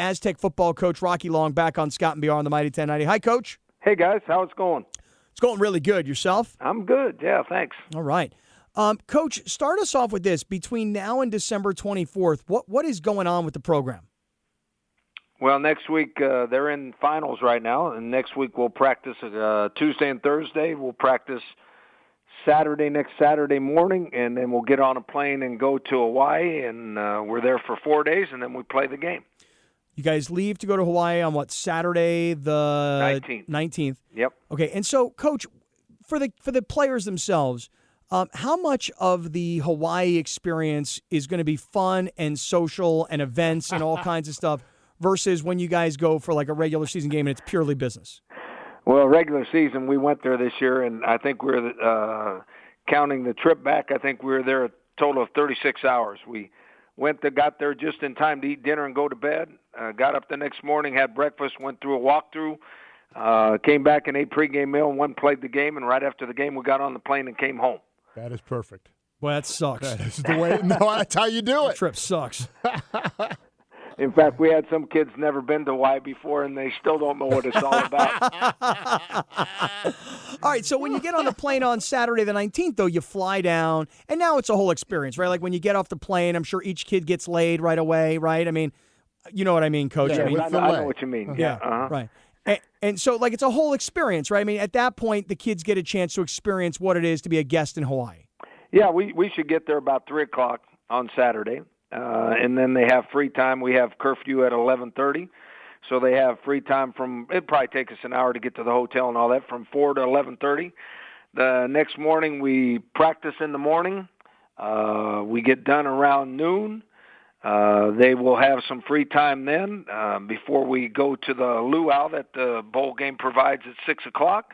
Aztec football coach Rocky Long back on Scott and BR on the Mighty 1090. Hi, Coach. Hey, guys. How's it going? It's going really good. Yourself? I'm good. Yeah, thanks. All right. Coach, start us off with this. Between now and December 24th, what is going on with the program? Well, next week they're in finals right now, and next week we'll practice Tuesday and Thursday. We'll practice next Saturday morning, and then we'll get on a plane and go to Hawaii, and we're there for 4 days, and then we play the game. You guys leave to go to Hawaii on what, Saturday the 19th? Yep. Okay, and so, Coach, for the players themselves, how much of the Hawaii experience is going to be fun and social and events and all kinds of stuff versus when you guys go for like a regular season game and it's purely business? Well, regular season, we went there this year, and I think we're counting the trip back. I think we were there a total of 36 hours. We got there just in time to eat dinner and go to bed. Got up the next morning, had breakfast, went through a walkthrough, came back and ate pregame meal, and went and played the game. And right after the game, we got on the plane and came home. That is perfect. Well, that sucks. That is the way. No, that's how you do it. The trip sucks. In fact, we had some kids never been to Hawaii before, and they still don't know what it's all about. All right, so when you get on the plane on Saturday the 19th, though, you fly down, and now it's a whole experience, right? Like when you get off the plane, I'm sure each kid gets laid right away, right? I mean, you know what I mean, Coach? Yeah, I mean, I know what you mean. Yeah, right. And so, like, it's a whole experience, right? I mean, at that point, the kids get a chance to experience what it is to be a guest in Hawaii. Yeah, we should get there about 3 o'clock on Saturday. And then they have free time. We have curfew at 11:30, so they have free time from. It'd probably take us an hour to get to the hotel and all that from 4 to 11:30. The next morning we practice in the morning. We get done around noon. They will have some free time then before we go to the luau that the bowl game provides at 6 o'clock.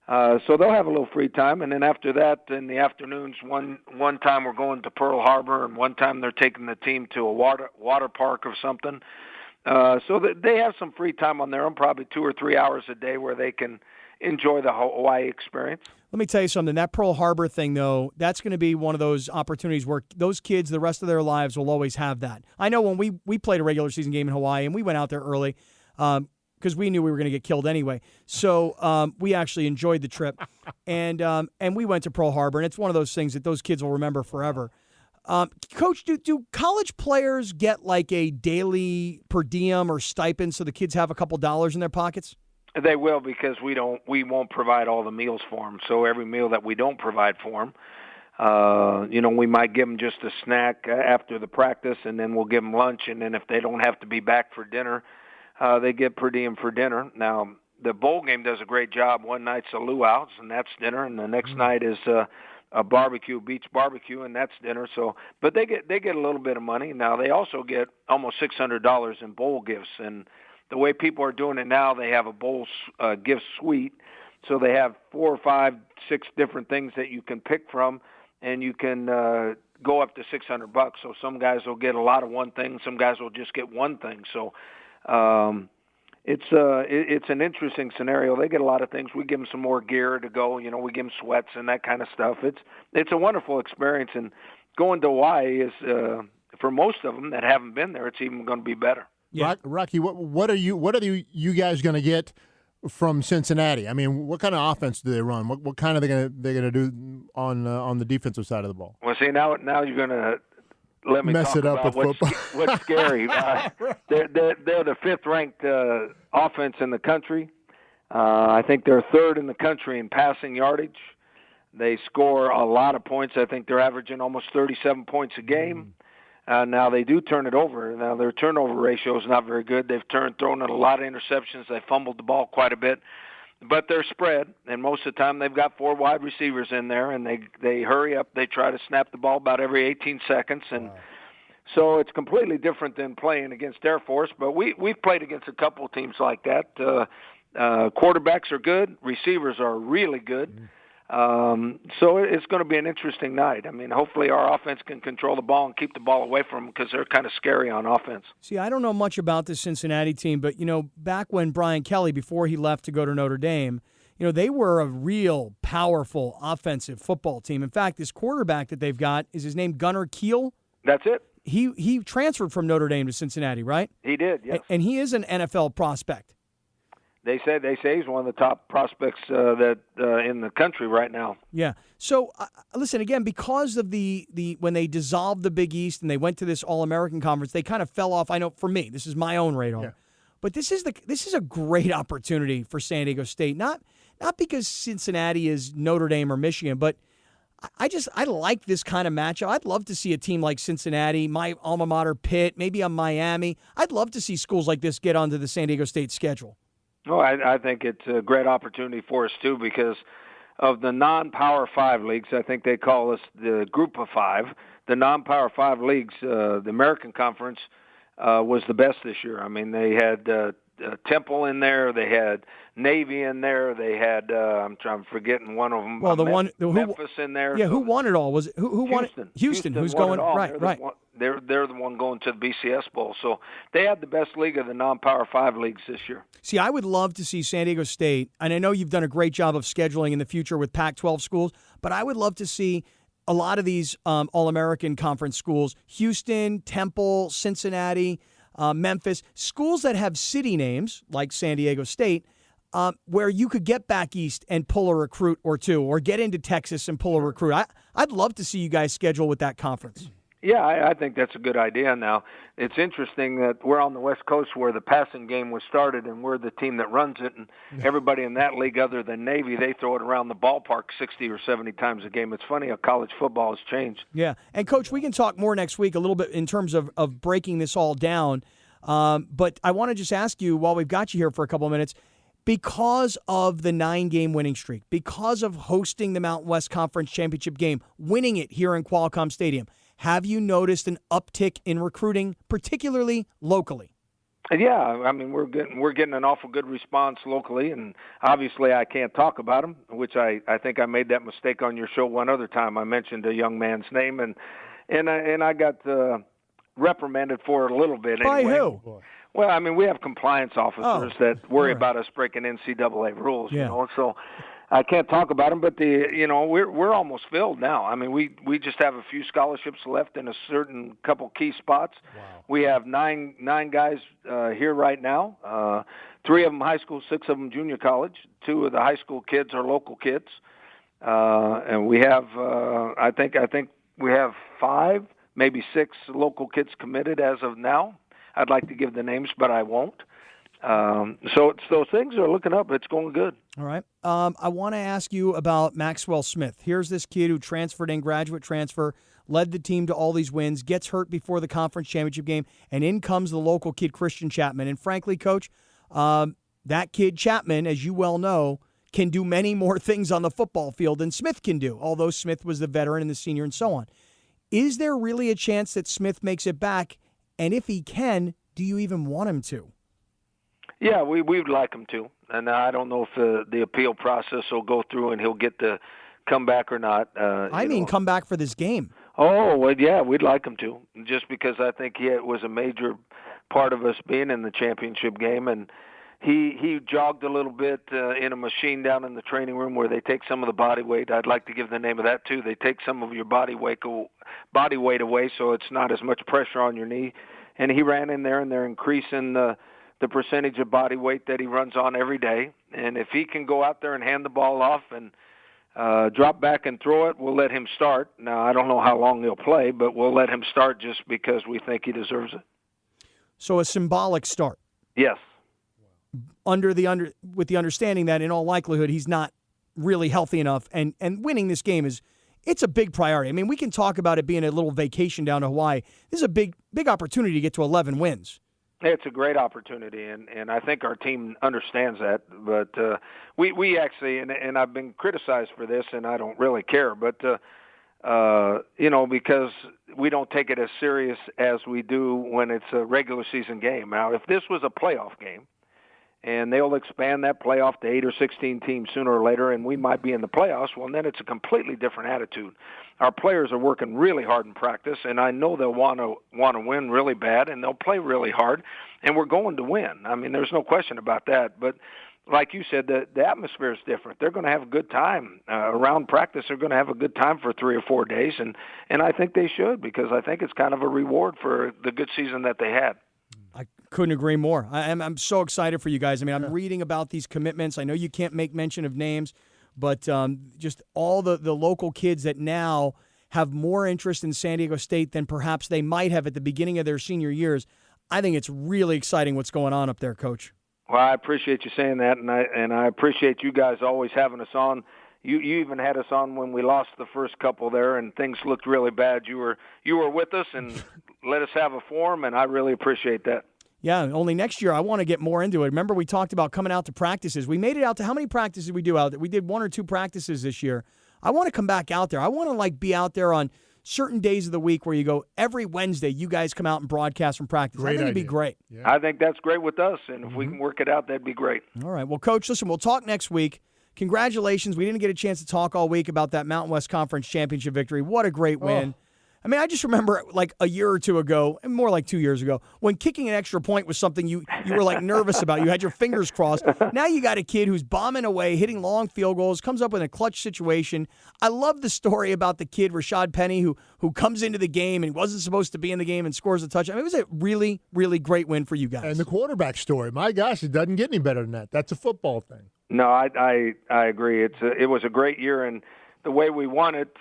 So they'll have a little free time, and then after that, in the afternoons, one time we're going to Pearl Harbor, and one time they're taking the team to a water park or something. So they have some free time on their own, probably 2 or 3 hours a day where they can enjoy the Hawaii experience. Let me tell you something. That Pearl Harbor thing, though, that's going to be one of those opportunities where those kids, the rest of their lives, will always have that. I know when we played a regular season game in Hawaii, and we went out there early, because we knew we were going to get killed anyway. So we actually enjoyed the trip, and we went to Pearl Harbor, and it's one of those things that those kids will remember forever. Coach, do college players get like a daily per diem or stipend so the kids have a couple dollars in their pockets? They will, because we won't provide all the meals for them. So every meal that we don't provide for them, we might give them just a snack after the practice, and then we'll give them lunch, and then if they don't have to be back for dinner, they get per diem for dinner. Now, the bowl game does a great job. One night's a luau, and that's dinner, and the next night is a beach barbecue, and that's dinner. So, but they get a little bit of money. Now, they also get almost $600 in bowl gifts, and the way people are doing it now, they have a bowl gift suite. So they have 4 or 5, 6 different things that you can pick from, and you can go up to $600. So some guys will get a lot of one thing, some guys will just get one thing. So it's an interesting scenario. They get a lot of things. We give them some more gear to go. We give them sweats and that kind of stuff. It's a wonderful experience, and going to Hawaii is for most of them that haven't been there, it's even going to be better. Yeah. Rocky, what are you guys going to get from Cincinnati? I mean, what kind of offense do they run? What kind of they're gonna do on the defensive side of the ball? Well, see, now you're going to let me mess talk it up about with football. What's scary. They're the 5th ranked offense in the country. I think they're 3rd in the country in passing yardage. They score a lot of points. I think they're averaging almost 37 points a game. Now they do turn it over. Now their turnover ratio is not very good. They've thrown in a lot of interceptions. They fumbled the ball quite a bit. But they're spread, and most of the time they've got 4 wide receivers in there, and they hurry up. They try to snap the ball about every 18 seconds, and so it's completely different than playing against Air Force. But we've played against a couple of teams like that. Quarterbacks are good. Receivers are really good. So it's going to be an interesting night. I mean, hopefully our offense can control the ball and keep the ball away from them, because they're kind of scary on offense. See, I don't know much about the Cincinnati team, but, back when Brian Kelly, before he left to go to Notre Dame, they were a real powerful offensive football team. In fact, this quarterback that they've got, is his name Gunnar Kiel? That's it. He transferred from Notre Dame to Cincinnati, right? He did, yes. And he is an NFL prospect. They say he's one of the top prospects that in the country right now. Yeah. So listen again, because of the when they dissolved the Big East and they went to this All-American conference, they kind of fell off. I know for me, this is my own radar, but this is a great opportunity for San Diego State. Not because Cincinnati is Notre Dame or Michigan, but I like this kind of matchup. I'd love to see a team like Cincinnati, my alma mater, Pitt, maybe a Miami. I'd love to see schools like this get onto the San Diego State schedule. Oh, I think it's a great opportunity for us, too, because of the non-Power 5 leagues. I think they call us the Group of Five. The non-Power 5 leagues, the American Conference, was the best this year. I mean, they had Temple in there. They had Navy in there. They had I'm forgetting one of them. Well, Memphis in there. Yeah, so who won it all? Was it who won it? Houston, who's won going it all. right. They're the one going to the BCS Bowl. So they had the best league of the non-Power 5 leagues this year. See, I would love to see San Diego State, and I know you've done a great job of scheduling in the future with Pac-12 schools, but I would love to see a lot of these All-American Conference schools, Houston, Temple, Cincinnati, Memphis, schools that have city names like San Diego State, where you could get back east and pull a recruit or two, or get into Texas and pull a recruit. I'd love to see you guys schedule with that conference. Yeah, I think that's a good idea. Now, it's interesting that we're on the West Coast where the passing game was started, and we're the team that runs it, and everybody in that league other than Navy, they throw it around the ballpark 60 or 70 times a game. It's funny how college football has changed. Yeah, and Coach, we can talk more next week a little bit in terms of breaking this all down, but I want to just ask you, while we've got you here for a couple of minutes, because of the 9-game winning streak, because of hosting the Mountain West Conference Championship game, winning it here in Qualcomm Stadium, have you noticed an uptick in recruiting, particularly locally? Yeah, I mean we're getting an awful good response locally, and obviously I can't talk about them, which I think I made that mistake on your show one other time. I mentioned a young man's name, and I got reprimanded for it a little bit. By anyway. who? Well, I mean we have compliance officers that worry about us breaking NCAA rules, you know, so. I can't talk about them, but we're almost filled now. I mean, we just have a few scholarships left in a certain couple key spots. Wow. We have nine guys here right now. 3 of them high school, 6 of them junior college. 2 of the high school kids are local kids, and we have I think we have 5, maybe 6 local kids committed as of now. I'd like to give the names, but I won't. So things are looking up. It's going good. All right. I want to ask you about Maxwell Smith. Here's this kid who transferred in, graduate transfer, led the team to all these wins, gets hurt before the conference championship game, and in comes the local kid, Christian Chapman. And frankly, Coach, that kid, Chapman, as you well know, can do many more things on the football field than Smith can do, although Smith was the veteran and the senior and so on. Is there really a chance that Smith makes it back? And if he can, do you even want him to? Yeah, we'd like him to, and I don't know if the appeal process will go through and he'll get to come back or not. Come back for this game. Oh, well, yeah, we'd like him to, just because I think he was a major part of us being in the championship game, and he jogged a little bit in a machine down in the training room where they take some of the body weight. I'd like to give the name of that too. They take some of your body weight away, so it's not as much pressure on your knee. And he ran in there, and they're increasing the percentage of body weight that he runs on every day. And if he can go out there and hand the ball off and drop back and throw it, we'll let him start. Now, I don't know how long he'll play, but we'll let him start just because we think he deserves it. So a symbolic start. Yes. With the understanding that in all likelihood he's not really healthy enough, and winning this game it's a big priority. I mean, we can talk about it being a little vacation down to Hawaii. This is a big opportunity to get to 11 wins. It's a great opportunity, and I think our team understands that. But we actually, and I've been criticized for this, and I don't really care, but because we don't take it as serious as we do when it's a regular season game. Now, if this was a playoff game, and they'll expand that playoff to 8 or 16 teams sooner or later, and we might be in the playoffs, well, then it's a completely different attitude. Our players are working really hard in practice, and I know they'll want to win really bad, and they'll play really hard, and we're going to win. I mean, there's no question about that. But like you said, the atmosphere is different. They're going to have a good time around practice. They're going to have a good time for 3 or 4 days, and I think they should, because I think it's kind of a reward for the good season that they had. I couldn't agree more. I'm so excited for you guys. I mean, I'm reading about these commitments. I know you can't make mention of names, but just all the local kids that now have more interest in San Diego State than perhaps they might have at the beginning of their senior years. I think it's really exciting what's going on up there, Coach. Well, I appreciate you saying that, and I appreciate you guys always having us on. You even had us on when we lost the first couple there, and things looked really bad. You were with us and let us have a forum, and I really appreciate that. Yeah, only next year I want to get more into it. Remember, we talked about coming out to practices. We made it out to how many practices did we do out there? We did 1 or 2 practices this year. I want to come back out there. I want to be out there on certain days of the week where you go, every Wednesday you guys come out and broadcast from practice. I think it'd be great. Yeah. I think that's great with us, and if we can work it out, that'd be great. All right. Well, Coach, listen, we'll talk next week. Congratulations. We didn't get a chance to talk all week about that Mountain West Conference Championship victory. What a great win. I mean, I just remember like a year or two ago, and more like 2 years ago, when kicking an extra point was something you were like nervous about. You had your fingers crossed. Now you got a kid who's bombing away, hitting long field goals, comes up with a clutch situation. I love the story about the kid, Rashad Penny, who comes into the game and wasn't supposed to be in the game and scores a touchdown. I mean, it was a really, really great win for you guys. And the quarterback story, my gosh, it doesn't get any better than that. That's a football thing. No, I agree. It was a great year, and the way we won it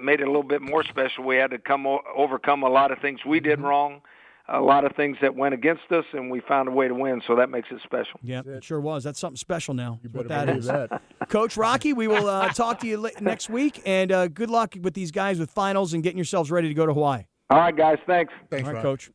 made it a little bit more special. We had to overcome a lot of things we did wrong, a lot of things that went against us, and we found a way to win, so that makes it special. Yeah, it sure was. That's something special now. You What better that believe is. that. Coach Rocky, we will talk to you next week, and good luck with these guys with finals and getting yourselves ready to go to Hawaii. All right, guys, thanks. Thanks, All right, Ron. Coach.